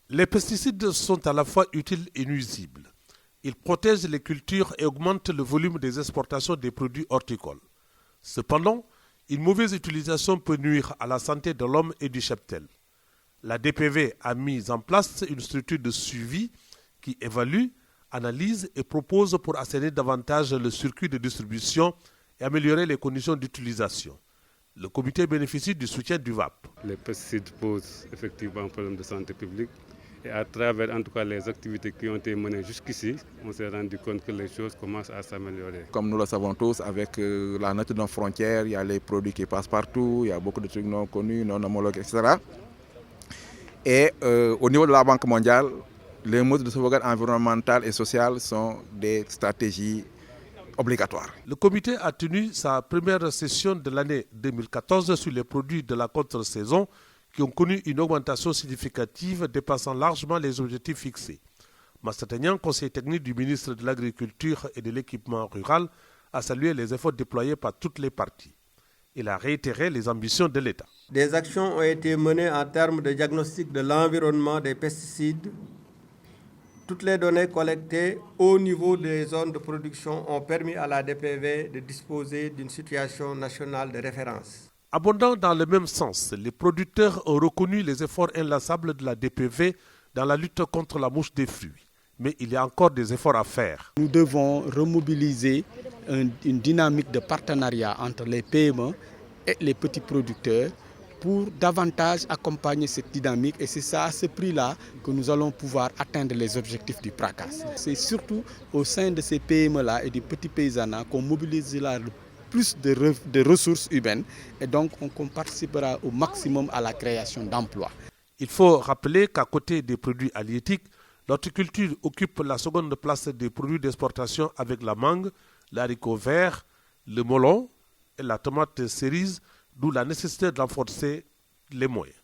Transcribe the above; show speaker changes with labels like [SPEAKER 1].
[SPEAKER 1] Les pesticides sont à la fois utiles et nuisibles. Ils protègent les cultures et augmentent le volume des exportations des produits horticoles. Cependant, une mauvaise utilisation peut nuire à la santé de l'homme et du cheptel. La DPV a mis en place une structure de suivi qui évalue, analyse et propose pour assainir davantage le circuit de distribution et améliorer les conditions d'utilisation. Le comité bénéficie du soutien du VAP.
[SPEAKER 2] Les pesticides posent effectivement un problème de santé publique et à travers en tout cas les activités qui ont été menées jusqu'ici, on s'est rendu compte que les choses commencent à s'améliorer.
[SPEAKER 3] Comme nous le savons tous, avec la nature de nos frontières, il y a les produits qui passent partout, il y a beaucoup de trucs non connus, non homologués, etc. Et au niveau de la Banque mondiale, les mesures de sauvegarde environnementale et sociale sont des stratégies obligatoires.
[SPEAKER 1] Le comité a tenu sa première session de l'année 2014 sur les produits de la contre-saison qui ont connu une augmentation significative dépassant largement les objectifs fixés. Massategnan, conseiller technique du ministre de l'Agriculture et de l'Équipement rural, a salué les efforts déployés par toutes les parties. Il a réitéré les ambitions de l'État.
[SPEAKER 4] Des actions ont été menées en termes de diagnostic de l'environnement des pesticides. Toutes les données collectées au niveau des zones de production ont permis à la DPV de disposer d'une situation nationale de référence.
[SPEAKER 1] Abondant dans le même sens, les producteurs ont reconnu les efforts inlassables de la DPV dans la lutte contre la mouche des fruits. Mais il y a encore des efforts à faire.
[SPEAKER 5] Nous devons remobiliser une dynamique de partenariat entre les PME et les petits producteurs pour davantage accompagner cette dynamique et c'est à ce prix-là que nous allons pouvoir atteindre les objectifs du PRACAS. C'est surtout au sein de ces PME-là et du petit paysanat qu'on mobilisera le plus de ressources humaines et donc on participera au maximum à la création d'emplois.
[SPEAKER 1] Il faut rappeler qu'à côté des produits halieutiques, l'horticulture occupe la seconde place des produits d'exportation avec la mangue, l'haricot vert, le melon et la tomate cerise, d'où la nécessité de renforcer les moyens.